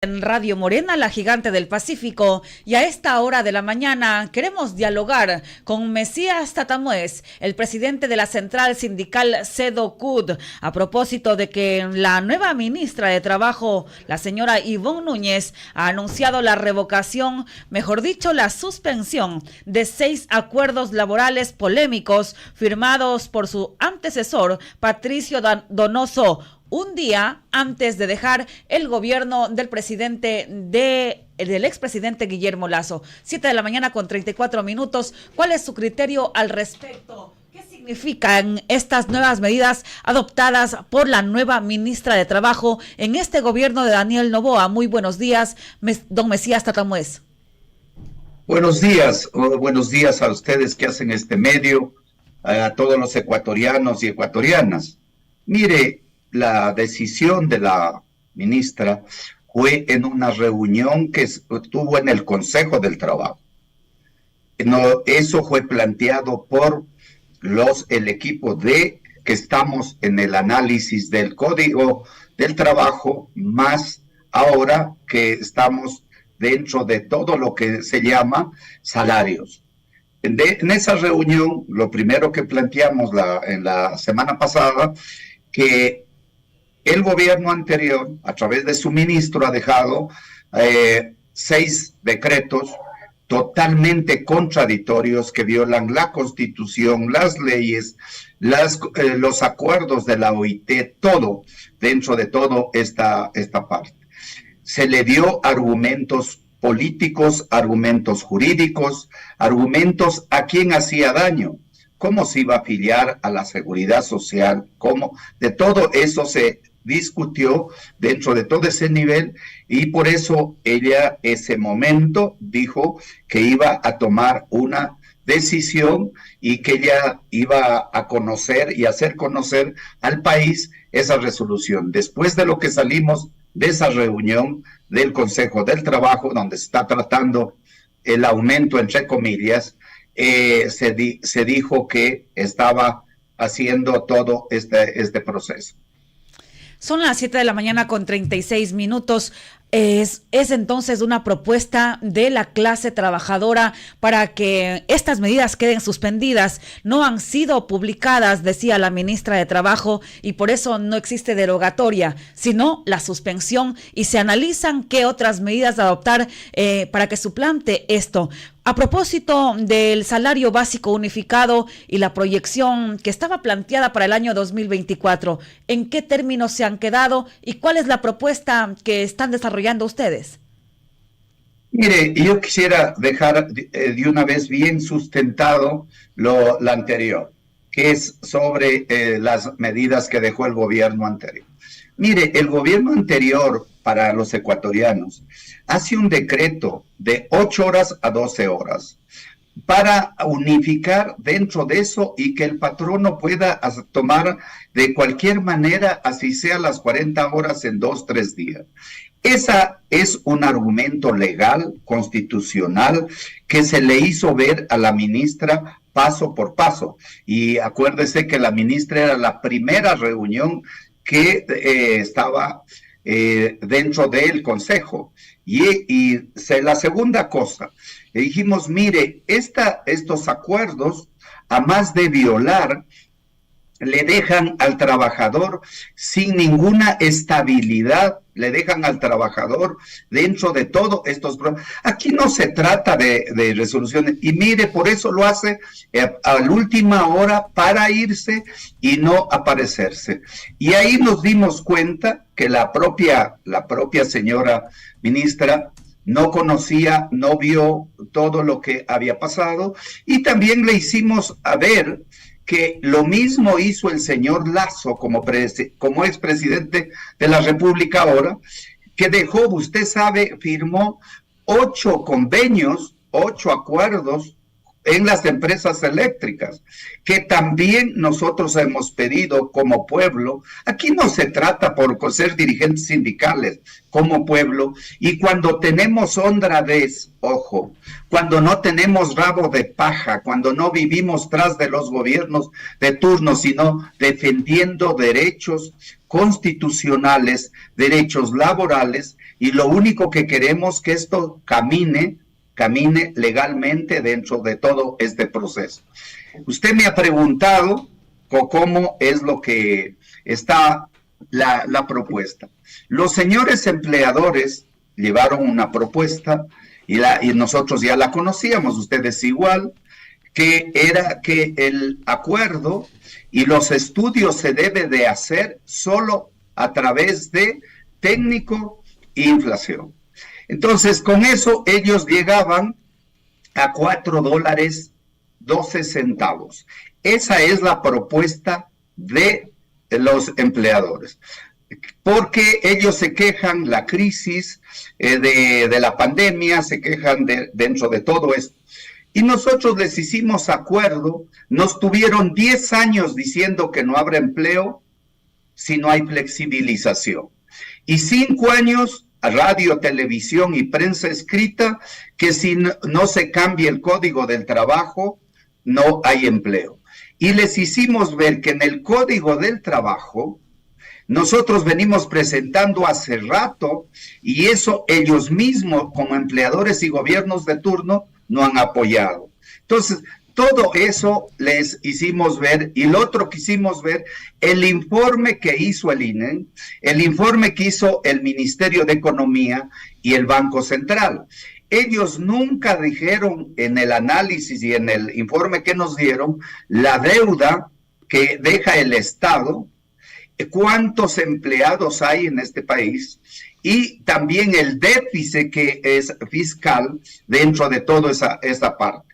En Radio Morena, la gigante del Pacífico, y a esta hora de la mañana queremos dialogar con Mesías Tatamuez, el presidente de la Central Sindical CEDOCUT, a propósito de que la nueva ministra de Trabajo, la señora Ivonne Núñez, ha anunciado la revocación, mejor dicho, la suspensión de 6 acuerdos laborales polémicos firmados por su antecesor, Patricio Donoso, un día antes de dejar el gobierno del expresidente Guillermo Lasso. 7 de la mañana con 34 minutos. ¿Cuál es su criterio al respecto? ¿Qué significan estas nuevas medidas adoptadas por la nueva ministra de Trabajo en este gobierno de Daniel Noboa? Muy buenos días, don Mesías Tatamuez. Buenos días a ustedes que hacen este medio, a todos los ecuatorianos y ecuatorianas. Mire, la decisión de la ministra fue en una reunión que estuvo en el Consejo del Trabajo. No, eso fue planteado por el equipo que estamos en el análisis del Código del Trabajo, más ahora que estamos dentro de todo lo que se llama salarios. En esa reunión, lo primero que planteamos en la semana pasada, que el gobierno anterior, a través de su ministro, ha dejado 6 decretos totalmente contradictorios que violan la Constitución, las leyes, los acuerdos de la OIT, todo, dentro de todo esta parte. Se le dio argumentos políticos, argumentos jurídicos, argumentos a quien hacía daño, cómo se iba a afiliar a la seguridad social, cómo de todo eso se discutió dentro de todo ese nivel, y por eso ella ese momento dijo que iba a tomar una decisión y que ella iba a conocer y hacer conocer al país esa resolución. Después de lo que salimos de esa reunión del Consejo del Trabajo, donde se está tratando el aumento, entre comillas, se dijo que estaba haciendo todo este proceso. Son las 7 de la mañana con 36 minutos. Es entonces una propuesta de la clase trabajadora para que estas medidas queden suspendidas. No han sido publicadas, decía la ministra de Trabajo, y por eso no existe derogatoria, sino la suspensión, y se analizan qué otras medidas adoptar para que suplante esto. A propósito del salario básico unificado y la proyección que estaba planteada para el año 2024, ¿en qué términos se han quedado y cuál es la propuesta que están desarrollando ustedes? Mire, yo quisiera dejar de una vez bien sustentado lo anterior, que es sobre las medidas que dejó el gobierno anterior. Mire, el gobierno anterior, para los ecuatorianos, hace un decreto de 8 horas a 12 horas para unificar dentro de eso y que el patrono pueda tomar de cualquier manera, así sea las 40 horas en 2-3 días. Esa es un argumento legal, constitucional, que se le hizo ver a la ministra paso por paso. Y acuérdese que la ministra era la primera reunión que estaba dentro del consejo. Y la segunda cosa, le dijimos, mire, estos acuerdos, a más de violar, le dejan al trabajador sin ninguna estabilidad, le dejan al trabajador dentro de todos estos problemas. Aquí no se trata de resoluciones, y mire, por eso lo hace a la última hora para irse y no aparecerse. Y ahí nos dimos cuenta que la propia señora ministra no conocía, no vio todo lo que había pasado, y también le hicimos a ver que lo mismo hizo el señor Lasso como expresidente de la República ahora, que dejó, usted sabe, firmó 8 convenios, 8 acuerdos en las empresas eléctricas, que también nosotros hemos pedido como pueblo. Aquí no se trata por ser dirigentes sindicales como pueblo, y cuando tenemos honradez, ojo, cuando no tenemos rabo de paja, cuando no vivimos tras de los gobiernos de turno, sino defendiendo derechos constitucionales, derechos laborales, y lo único que queremos que esto camine legalmente dentro de todo este proceso. Usted me ha preguntado cómo es lo que está la propuesta. Los señores empleadores llevaron una propuesta y nosotros ya la conocíamos, ustedes igual, que era que el acuerdo y los estudios se debe de hacer solo a través de técnico e inflación. Entonces, con eso ellos llegaban a $4.12. Esa es la propuesta de los empleadores. Porque ellos se quejan la crisis de la pandemia, se quejan dentro de todo esto. Y nosotros les hicimos acuerdo, nos tuvieron 10 años diciendo que no habrá empleo si no hay flexibilización. Y 5 años a radio, televisión y prensa escrita, que si no se cambia el código del trabajo, no hay empleo. Y les hicimos ver que en el código del trabajo, nosotros venimos presentando hace rato, y eso ellos mismos, como empleadores y gobiernos de turno, no han apoyado. Entonces, todo eso les hicimos ver, y lo otro que hicimos ver, el informe que hizo el INE, el informe que hizo el Ministerio de Economía y el Banco Central. Ellos nunca dijeron en el análisis y en el informe que nos dieron la deuda que deja el Estado, cuántos empleados hay en este país y también el déficit que es fiscal dentro de toda esa parte.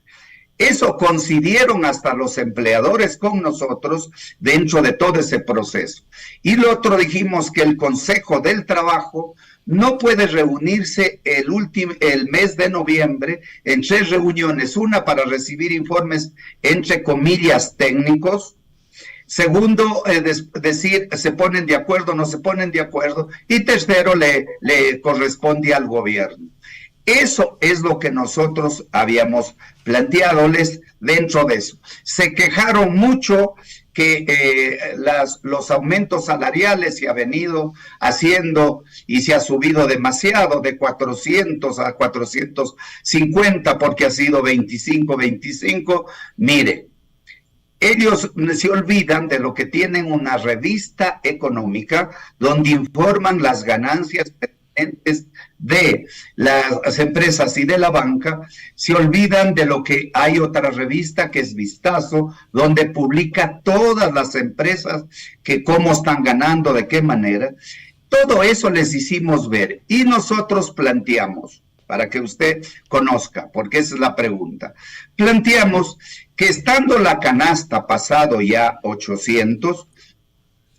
Eso coincidieron hasta los empleadores con nosotros dentro de todo ese proceso. Y lo otro, dijimos que el Consejo del Trabajo no puede reunirse el mes de noviembre en 3 reuniones, una para recibir informes entre comillas técnicos. Segundo, decir se ponen de acuerdo, no se ponen de acuerdo. Y tercero, le corresponde al gobierno. Eso es lo que nosotros habíamos planteadoles dentro de eso. Se quejaron mucho que los aumentos salariales se ha venido haciendo y se ha subido demasiado, de 400 a 450, porque ha sido 25. Mire, ellos se olvidan de lo que tienen una revista económica donde informan las ganancias de las empresas y de la banca. Se olvidan de lo que hay otra revista que es Vistazo, donde publica todas las empresas, que cómo están ganando, de qué manera. Todo eso les hicimos ver y nosotros planteamos, para que usted conozca, porque esa es la pregunta. Planteamos que estando la canasta pasado ya 800,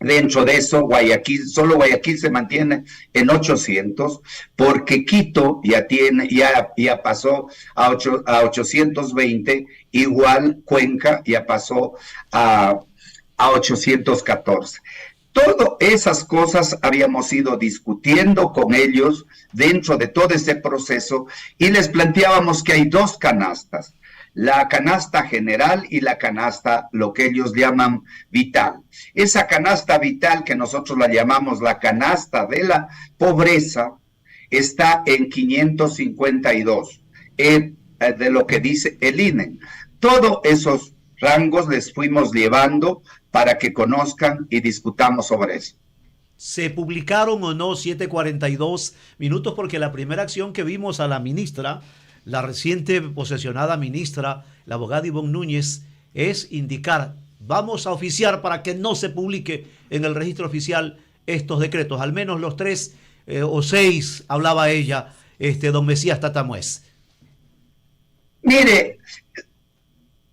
dentro de eso, solo Guayaquil se mantiene en 800, porque Quito ya pasó a 820, igual Cuenca ya pasó a 814. Todas esas cosas habíamos ido discutiendo con ellos dentro de todo ese proceso y les planteábamos que hay 2 canastas. La canasta general y la canasta, lo que ellos llaman vital. Esa canasta vital, que nosotros la llamamos la canasta de la pobreza, está en 552, de lo que dice el INE. Todos esos rangos les fuimos llevando para que conozcan y discutamos sobre eso. ¿Se publicaron o no 7:42 minutos? Porque la primera acción que vimos a la ministra, la reciente posesionada ministra, la abogada Ivonne Núñez, es indicar, vamos a oficiar para que no se publique en el registro oficial estos decretos, al menos los 3 o 6, hablaba ella, don Mesías Tatamuez. Mire,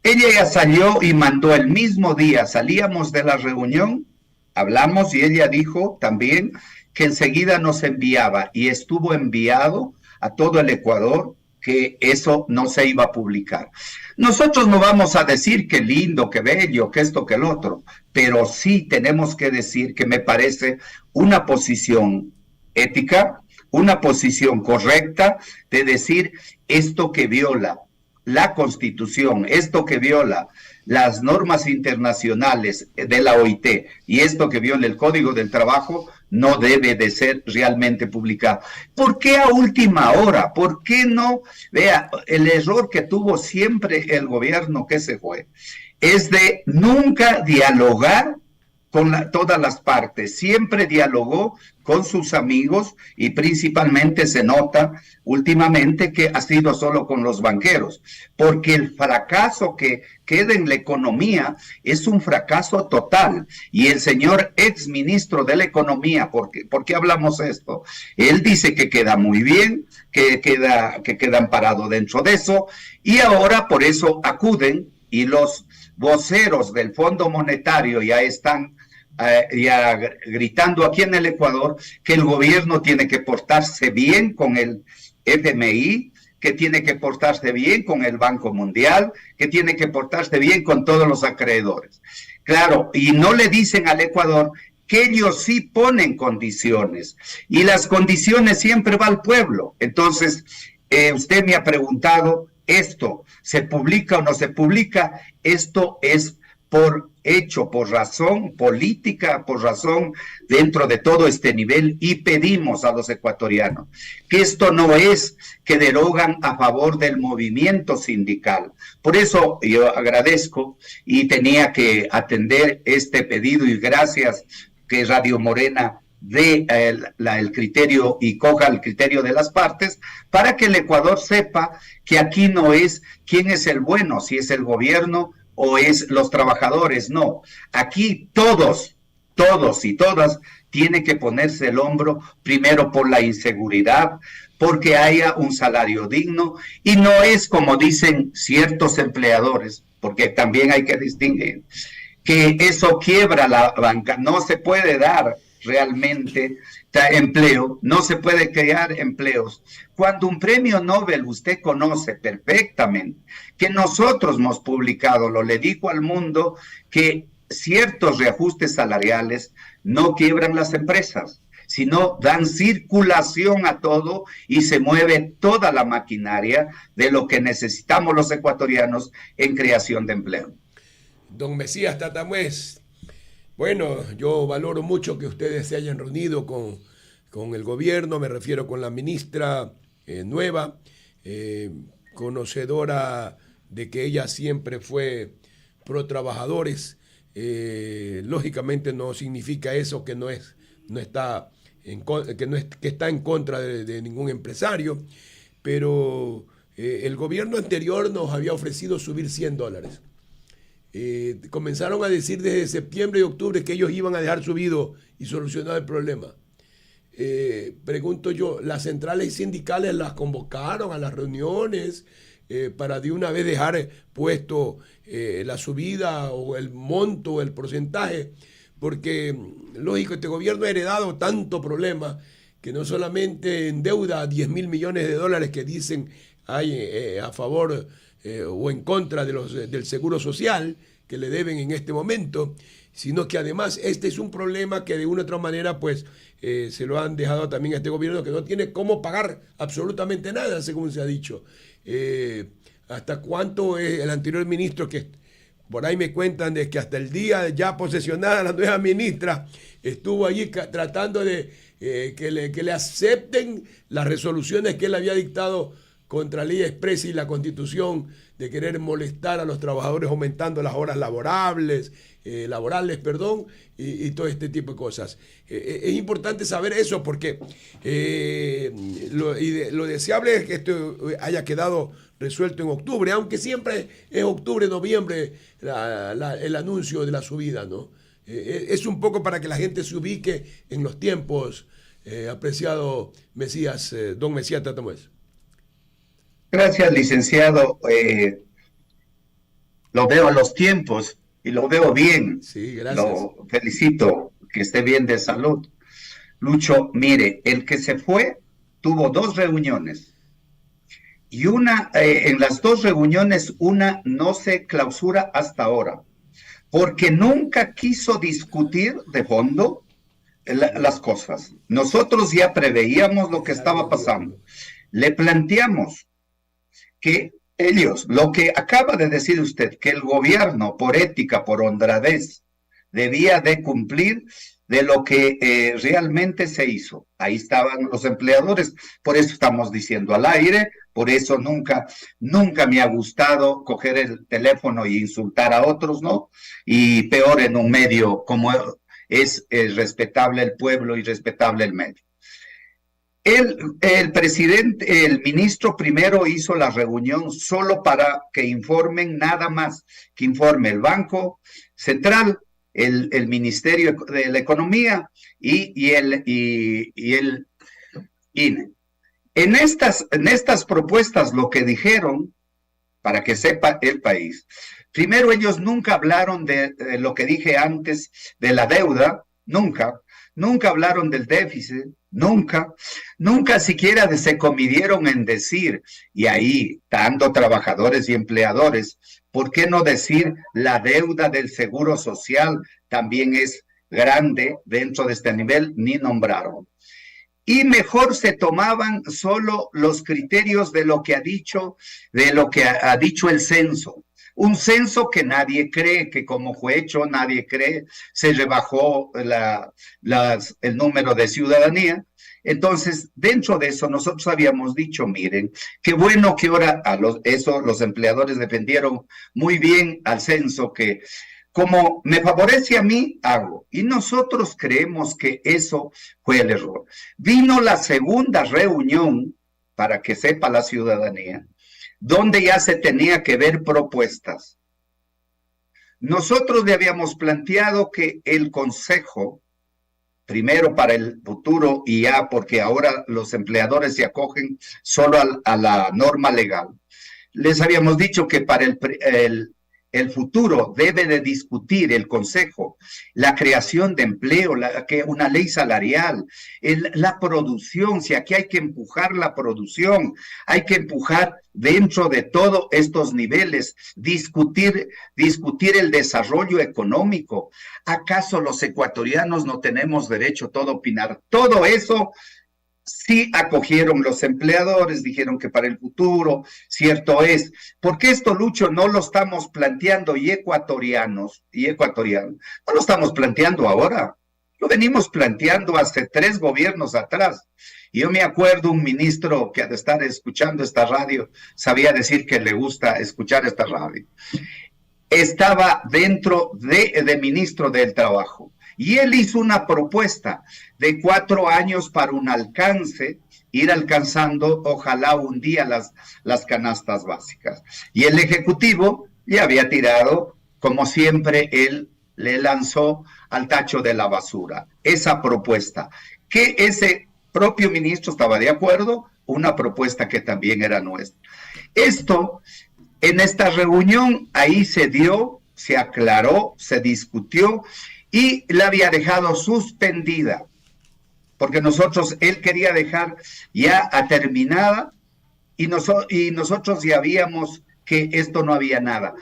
ella ya salió y mandó el mismo día, salíamos de la reunión, hablamos y ella dijo también que enseguida nos enviaba y estuvo enviado a todo el Ecuador, que eso no se iba a publicar. Nosotros no vamos a decir qué lindo, qué bello, que esto, que el otro, pero sí tenemos que decir que me parece una posición ética, una posición correcta de decir esto que viola la Constitución, esto que viola las normas internacionales de la OIT y esto que viola el Código del Trabajo no debe de ser realmente publicado. ¿Por qué a última hora? ¿Por qué no? Vea, el error que tuvo siempre el gobierno que se fue es de nunca dialogar con todas las partes, siempre dialogó con sus amigos y principalmente se nota últimamente que ha sido solo con los banqueros, porque el fracaso que queda en la economía es un fracaso total. Y el señor ex ministro de la Economía, ¿por qué hablamos esto? Él dice que queda muy bien, que quedan parados dentro de eso, y ahora por eso acuden y los voceros del Fondo Monetario ya están ya gritando aquí en el Ecuador que el gobierno tiene que portarse bien con el FMI, que tiene que portarse bien con el Banco Mundial, que tiene que portarse bien con todos los acreedores. Claro, y no le dicen al Ecuador que ellos sí ponen condiciones, y las condiciones siempre va al pueblo. Entonces, usted me ha preguntado, ¿esto se publica o no se publica? Esto es por hecho, por razón política, por razón dentro de todo este nivel, y pedimos a los ecuatorianos que esto no es que derogan a favor del movimiento sindical. Por eso yo agradezco y tenía que atender este pedido, y gracias que Radio Morena dé el criterio y coja el criterio de las partes, para que el Ecuador sepa que aquí no es quién es el bueno, si es el gobierno o es los trabajadores. No, aquí todos y todas tienen que ponerse el hombro primero por la inseguridad, porque haya un salario digno, y no es como dicen ciertos empleadores, porque también hay que distinguir que eso quiebra la banca. No se puede dar realmente empleo, no se puede crear empleos. Cuando un premio Nobel, usted conoce perfectamente que nosotros hemos publicado, le dijo al mundo, que ciertos reajustes salariales no quiebran las empresas, sino dan circulación a todo y se mueve toda la maquinaria de lo que necesitamos los ecuatorianos en creación de empleo. Don Mesías Tatamuez, bueno, yo valoro mucho que ustedes se hayan reunido con el gobierno, me refiero con la ministra nueva, conocedora de que ella siempre fue pro trabajadores. Lógicamente no significa eso que está en contra de ningún empresario, pero el gobierno anterior nos había ofrecido subir $100. Comenzaron a decir desde septiembre y octubre que ellos iban a dejar subido y solucionar el problema. Pregunto yo, ¿las centrales sindicales las convocaron a las reuniones para de una vez dejar puesto la subida o el monto, el porcentaje? Porque, lógico, este gobierno ha heredado tanto problema que no solamente endeuda $10.000 millones que dicen hay a favor o en contra del seguro social que le deben en este momento, sino que además este es un problema que de una u otra manera pues se lo han dejado también a este gobierno, que no tiene cómo pagar absolutamente nada, según se ha dicho. ¿Hasta cuánto es el anterior ministro, que por ahí me cuentan de que hasta el día ya posesionada la nueva ministra estuvo allí tratando de que le acepten las resoluciones que él había dictado contra Ley Expresa y la Constitución, de querer molestar a los trabajadores aumentando las horas laborables, y todo este tipo de cosas? Es importante saber eso, porque lo deseable es que esto haya quedado resuelto en octubre, aunque siempre es octubre, noviembre el anuncio de la subida, ¿no? Es un poco para que la gente se ubique en los tiempos, apreciado Mesías, don Mesías Tatamuez. Gracias, licenciado. Lo veo a los tiempos y lo veo bien. Sí, gracias. Lo felicito, que esté bien de salud. Lucho, mire, el que se fue tuvo 2 reuniones y en las dos reuniones, una no se clausura hasta ahora, porque nunca quiso discutir de fondo las cosas. Nosotros ya preveíamos lo que estaba pasando. Le planteamos que ellos, lo que acaba de decir usted, que el gobierno, por ética, por honradez, debía de cumplir de lo que realmente se hizo. Ahí estaban los empleadores, por eso estamos diciendo al aire, por eso nunca me ha gustado coger el teléfono e insultar a otros, ¿no? Y peor en un medio como es respetable el pueblo y respetable el medio. El presidente, el ministro primero hizo la reunión solo para que informen nada más, que informe el Banco Central, el Ministerio de la Economía y el INE. En estas propuestas lo que dijeron, para que sepa el país, primero ellos nunca hablaron de lo que dije antes, de la deuda, nunca hablaron del déficit, nunca siquiera se comidieron en decir, y ahí, tanto trabajadores y empleadores, ¿por qué no decir la deuda del Seguro Social también es grande dentro de este nivel? Ni nombraron. Y mejor se tomaban solo los criterios de lo que ha dicho el censo. Un censo que nadie cree, que como fue hecho, nadie cree, se rebajó el número de ciudadanía. Entonces, dentro de eso, nosotros habíamos dicho, miren, qué bueno que ahora los empleadores defendieron muy bien al censo, que como me favorece a mí, hago. Y nosotros creemos que eso fue el error. Vino la segunda reunión, para que sepa la ciudadanía, donde ya se tenía que ver propuestas. Nosotros le habíamos planteado que el Consejo, primero para el futuro y ya porque ahora los empleadores se acogen solo a la norma legal, les habíamos dicho que para el futuro debe de discutir el Consejo la creación de empleo, una ley salarial, la producción, si aquí hay que empujar la producción, hay que empujar dentro de todos estos niveles, discutir el desarrollo económico. ¿Acaso los ecuatorianos no tenemos derecho a todo opinar? Todo eso sí acogieron los empleadores, dijeron que para el futuro, cierto es, porque esto, Lucho, no lo estamos planteando y ecuatorianos, no lo estamos planteando ahora, lo venimos planteando hace 3 gobiernos atrás. Y yo me acuerdo un ministro que al estar escuchando esta radio, sabía decir que le gusta escuchar esta radio. Estaba dentro de ministro del Trabajo. Y él hizo una propuesta de 4 años para un alcance, ir alcanzando, ojalá un día las canastas básicas. Y el Ejecutivo ya había tirado, como siempre, él le lanzó al tacho de la basura esa propuesta, que ese propio ministro estaba de acuerdo, una propuesta que también era nuestra. Esto, en esta reunión, ahí se dio, se aclaró, se discutió, y la había dejado suspendida, porque él quería dejar ya terminada, y nosotros ya habíamos que esto no había nada.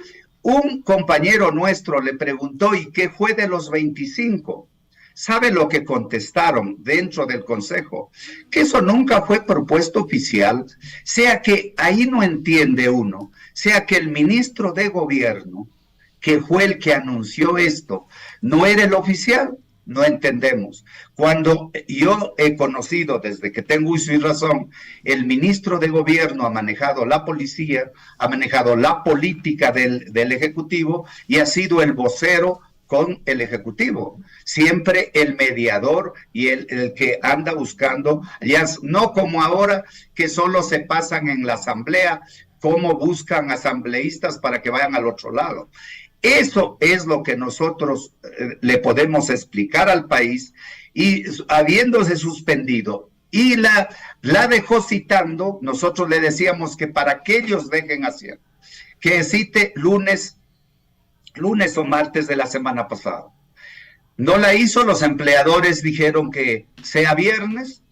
Un compañero nuestro le preguntó, ¿y qué fue de los 25? ¿Sabe lo que contestaron dentro del Consejo? Que eso nunca fue propuesto oficial, sea que ahí no entiende uno, sea que el ministro de Gobierno, que fue el que anunció esto, no era el oficial, no entendemos. Cuando yo he conocido, desde que tengo uso y razón, el ministro de Gobierno ha manejado la policía, ha manejado la política del Ejecutivo y ha sido el vocero con el Ejecutivo, siempre el mediador y el que anda buscando, ya no como ahora que solo se pasan en la asamblea, cómo buscan asambleístas para que vayan al otro lado. Eso es lo que nosotros le podemos explicar al país, y habiéndose suspendido y la dejó citando, nosotros le decíamos que para que ellos dejen hacer, que cite lunes o martes de la semana pasada. No la hizo, los empleadores dijeron que sea viernes,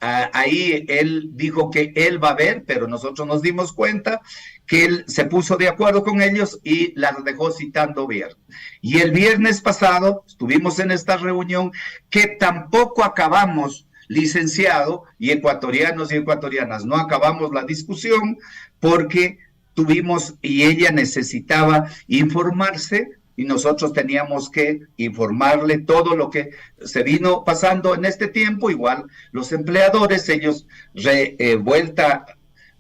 ahí él dijo que él va a ver, pero nosotros nos dimos cuenta que él se puso de acuerdo con ellos y las dejó citando viernes. Y el viernes pasado estuvimos en esta reunión que tampoco acabamos, licenciado, y ecuatorianos y ecuatorianas, no acabamos la discusión porque tuvimos y ella necesitaba informarse y nosotros teníamos que informarle todo lo que se vino pasando en este tiempo. Igual los empleadores, ellos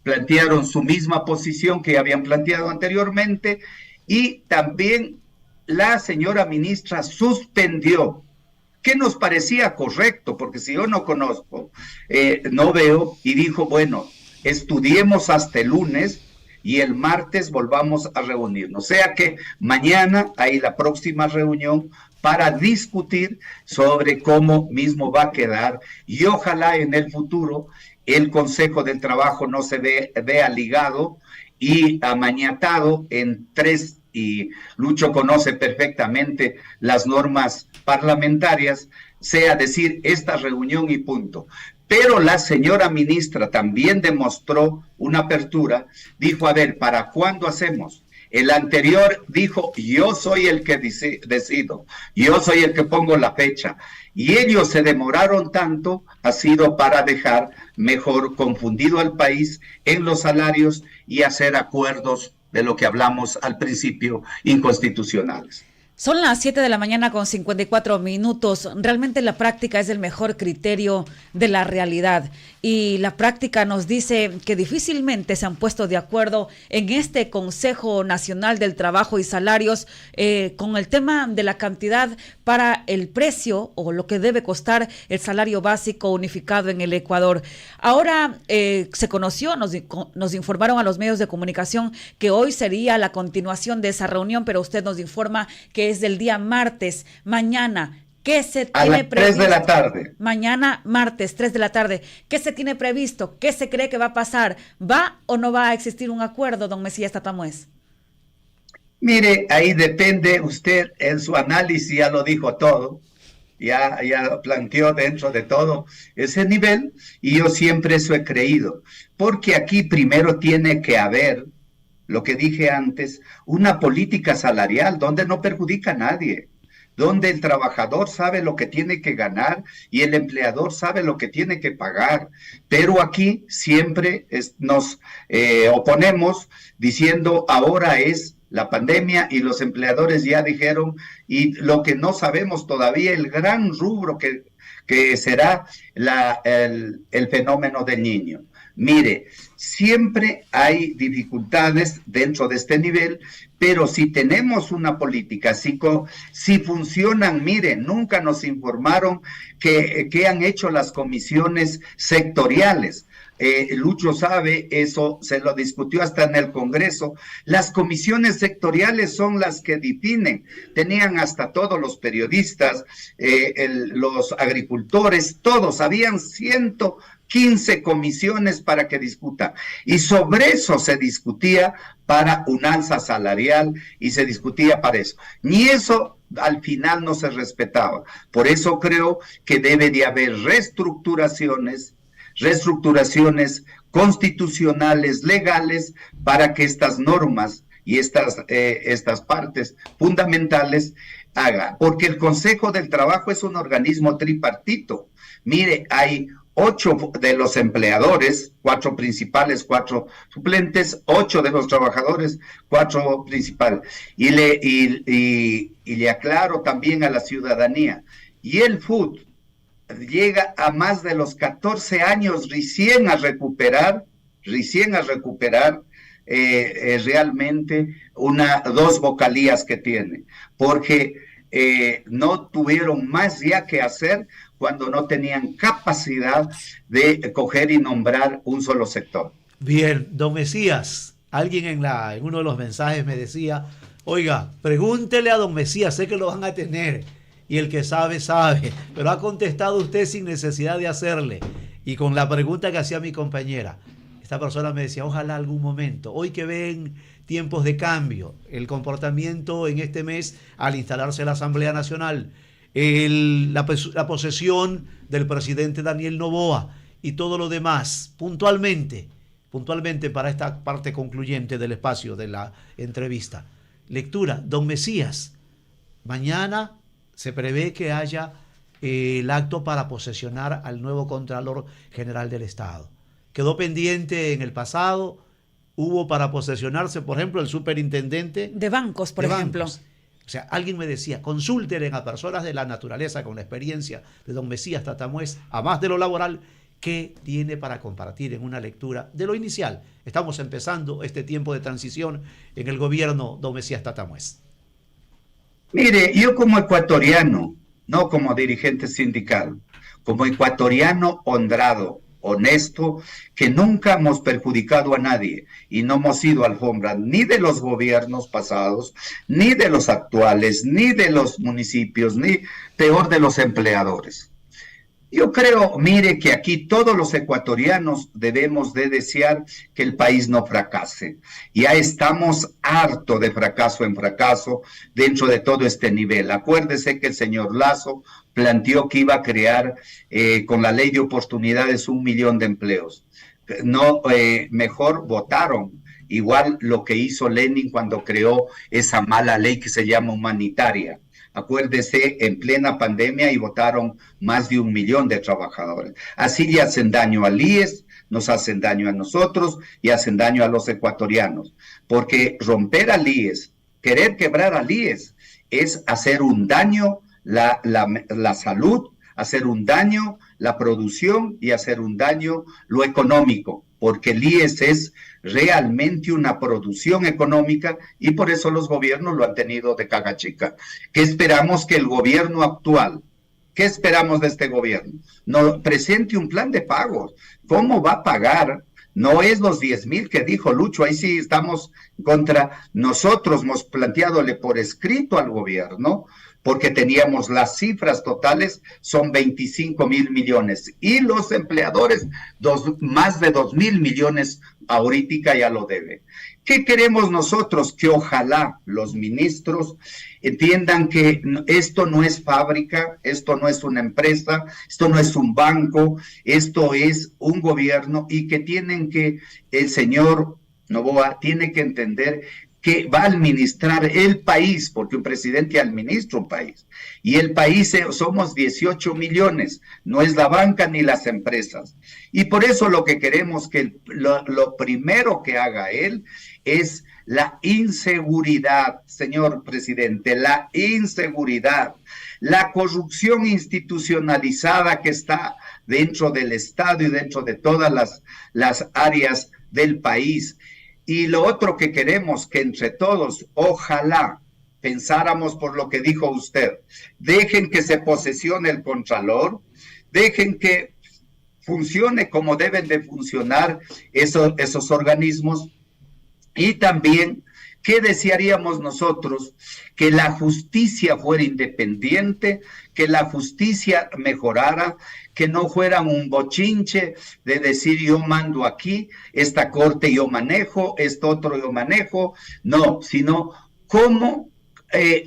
plantearon su misma posición que habían planteado anteriormente, y también la señora ministra suspendió, que nos parecía correcto, porque si yo no conozco, no veo, y dijo, bueno, estudiemos hasta el lunes y el martes volvamos a reunirnos. O sea que mañana hay la próxima reunión para discutir sobre cómo mismo va a quedar, y ojalá en el futuro el Consejo del Trabajo no se vea ligado y amañatado en tres, y Lucho conoce perfectamente las normas parlamentarias, sea decir esta reunión y punto. Pero la señora ministra también demostró una apertura, dijo, a ver, ¿para cuándo hacemos? El anterior dijo, yo soy el que decido, yo soy el que pongo la fecha. Y ellos se demoraron tanto, ha sido para dejar mejor confundido al país en los salarios y hacer acuerdos de lo que hablamos al principio, inconstitucionales. Son las 7 de la mañana con 54 minutos. Realmente la práctica es el mejor criterio de la realidad. Y la práctica nos dice que difícilmente se han puesto de acuerdo en este Consejo Nacional del Trabajo y Salarios con el tema de la cantidad para el precio o lo que debe costar el salario básico unificado en el Ecuador. Ahora se conoció, nos informaron a los medios de comunicación que hoy sería la continuación de esa reunión, pero usted nos informa que es del día martes, mañana. ¿Qué se tiene previsto? 3 de la tarde. Mañana, martes, 3 de la tarde. ¿Qué se tiene previsto? ¿Qué se cree que va a pasar? ¿Va o no va a existir un acuerdo, don Mesías Tatamuez? Mire, ahí depende, usted en su análisis ya lo dijo todo, ya planteó dentro de todo ese nivel, y yo siempre eso he creído, porque aquí primero tiene que haber, lo que dije antes, una política salarial donde no perjudica a nadie, donde el trabajador sabe lo que tiene que ganar y el empleador sabe lo que tiene que pagar. Pero aquí siempre nos oponemos diciendo ahora es la pandemia y los empleadores ya dijeron, y lo que no sabemos todavía, el gran rubro que será el fenómeno del Niño. Mire, siempre hay dificultades dentro de este nivel, pero si tenemos una política, si funcionan, mire, nunca nos informaron que han hecho las comisiones sectoriales. Lucho sabe, eso se lo discutió hasta en el Congreso. Las comisiones sectoriales son las que definen. Tenían hasta todos los periodistas, los agricultores, todos, habían 115 comisiones para que discutan. Y sobre eso se discutía para un alza salarial y se discutía para eso. Ni eso al final no se respetaba. Por eso creo que debe de haber reestructuraciones constitucionales, legales, para que estas normas y estas partes fundamentales hagan. Porque el Consejo del Trabajo es un organismo tripartito. Mire, hay 8 de los empleadores, 4 principales, 4 suplentes, 8 de los trabajadores, 4 principales. Y le aclaro también a la ciudadanía, y el FUT llega a más de los 14 años recién a recuperar realmente 2 vocalías que tiene, porque no tuvieron más ya que hacer cuando no tenían capacidad de coger y nombrar un solo sector. Bien, don Mesías, alguien en uno de los mensajes me decía, oiga, pregúntele a don Mesías, sé que lo van a tener, y el que sabe, sabe, pero ha contestado usted sin necesidad de hacerle. Y con la pregunta que hacía mi compañera, esta persona me decía, ojalá algún momento, hoy que ven tiempos de cambio, el comportamiento en este mes al instalarse la Asamblea Nacional, la posesión del presidente Daniel Noboa y todo lo demás, puntualmente para esta parte concluyente del espacio de la entrevista. Lectura, don Mesías, mañana se prevé que haya el acto para posesionar al nuevo Contralor General del Estado. Quedó pendiente en el pasado, hubo para posesionarse, por ejemplo, el superintendente de bancos, por ejemplo. O sea, alguien me decía, consulten a personas de la naturaleza con la experiencia de don Mesías Tatamuez, a más de lo laboral, qué tiene para compartir en una lectura de lo inicial. Estamos empezando este tiempo de transición en el gobierno don Mesías Tatamuez. Mire, yo como ecuatoriano, no como dirigente sindical, como ecuatoriano honrado, honesto, que nunca hemos perjudicado a nadie y no hemos sido alfombra ni de los gobiernos pasados, ni de los actuales, ni de los municipios, ni peor de los empleadores. Yo creo, mire, que aquí todos los ecuatorianos debemos de desear que el país no fracase. Ya estamos hartos de fracaso en fracaso dentro de todo este nivel. Acuérdese que el señor Lasso planteó que iba a crear con la ley de oportunidades 1 millón de empleos. No, mejor votaron. Igual lo que hizo Lenin cuando creó esa mala ley que se llama humanitaria. Acuérdese, en plena pandemia y votaron más de 1 millón de trabajadores. Así le hacen daño al IES, nos hacen daño a nosotros y hacen daño a los ecuatorianos. Porque romper al IES, querer quebrar al IES, es hacer un daño la salud, hacer un daño la producción y hacer un daño lo económico. Porque el IES es realmente una producción económica y por eso los gobiernos lo han tenido de caga chica. ¿Qué esperamos que el gobierno actual, qué esperamos de este gobierno? Nos presente un plan de pagos. ¿Cómo va a pagar? No es los 10,000 que dijo Lucho, ahí sí estamos contra. Nosotros hemos planteadole por escrito al gobierno, porque teníamos las cifras totales, son 25,000 millones. Y los empleadores, más de 2,000 millones ahorita ya lo debe. ¿Qué queremos nosotros? Que ojalá los ministros entiendan que esto no es fábrica, esto no es una empresa, esto no es un banco, esto es un gobierno y que tienen que, el señor Noboa tiene que entender que va a administrar el país, porque un presidente administra un país, y el país somos 18 millones, no es la banca ni las empresas, y por eso lo que queremos que lo primero que haga él es la inseguridad, señor presidente, la inseguridad, la corrupción institucionalizada que está dentro del Estado y dentro de todas las áreas del país. Y lo otro que queremos, que entre todos, ojalá pensáramos por lo que dijo usted, dejen que se posesione el Contralor, dejen que funcione como deben de funcionar esos organismos, y también, ¿qué desearíamos nosotros? Que la justicia fuera independiente, que la justicia mejorara, que no fuera un bochinche de decir yo mando aquí, esta corte yo manejo, esto otro yo manejo, no, sino cómo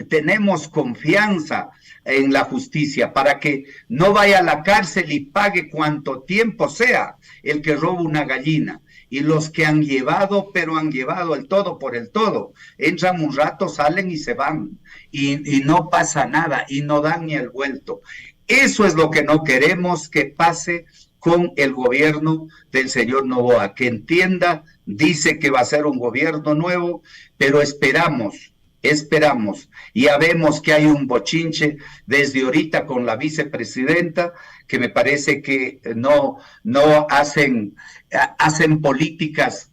tenemos confianza en la justicia para que no vaya a la cárcel y pague cuanto tiempo sea el que roba una gallina. Y los que han llevado, pero han llevado el todo por el todo, entran un rato, salen y se van, y no pasa nada, y no dan ni el vuelto. Eso es lo que no queremos que pase con el gobierno del señor Noboa, que entienda, dice que va a ser un gobierno nuevo, pero esperamos, ya vemos que hay un bochinche desde ahorita con la vicepresidenta, que me parece que no hacen políticas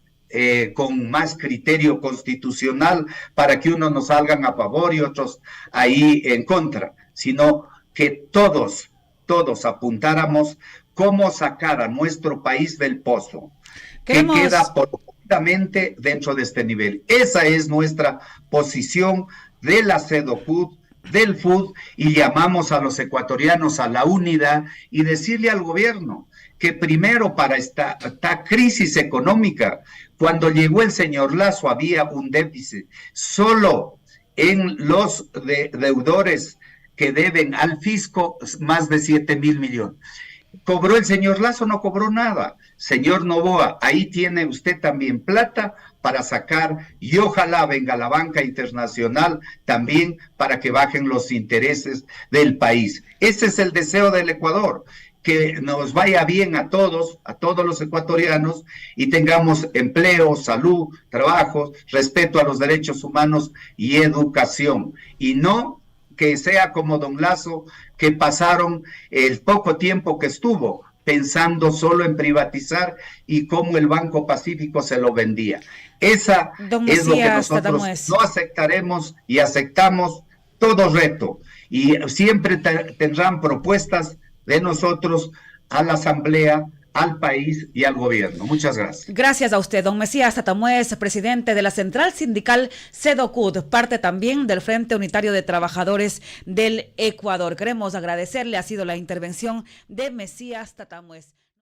con más criterio constitucional para que unos nos salgan a favor y otros ahí en contra, sino que todos apuntáramos cómo sacar a nuestro país del pozo, que queda profundamente dentro de este nivel. Esa es nuestra posición de la CEDOCUD, del FUD, y llamamos a los ecuatorianos a la unidad y decirle al gobierno que primero para esta crisis económica, cuando llegó el señor Lasso había un déficit solo en los deudores que deben al fisco más de 7,000 millones. ¿Cobró el señor Lazo? No cobró nada. Señor Noboa, ahí tiene usted también plata para sacar y ojalá venga la banca internacional también para que bajen los intereses del país. Ese es el deseo del Ecuador, que nos vaya bien a todos los ecuatorianos y tengamos empleo, salud, trabajos, respeto a los derechos humanos y educación. Y no que sea como don Lazo, que pasaron el poco tiempo que estuvo pensando solo en privatizar y cómo el Banco Pacífico se lo vendía. Esa es lo que nosotros no aceptaremos y aceptamos todo reto. Y siempre tendrán propuestas de nosotros a la Asamblea, al país y al gobierno. Muchas gracias. Gracias a usted, don Mesías Tatamuez, presidente de la Central Sindical CEDOCUT, parte también del Frente Unitario de Trabajadores del Ecuador. Queremos agradecerle, ha sido la intervención de Mesías Tatamuez.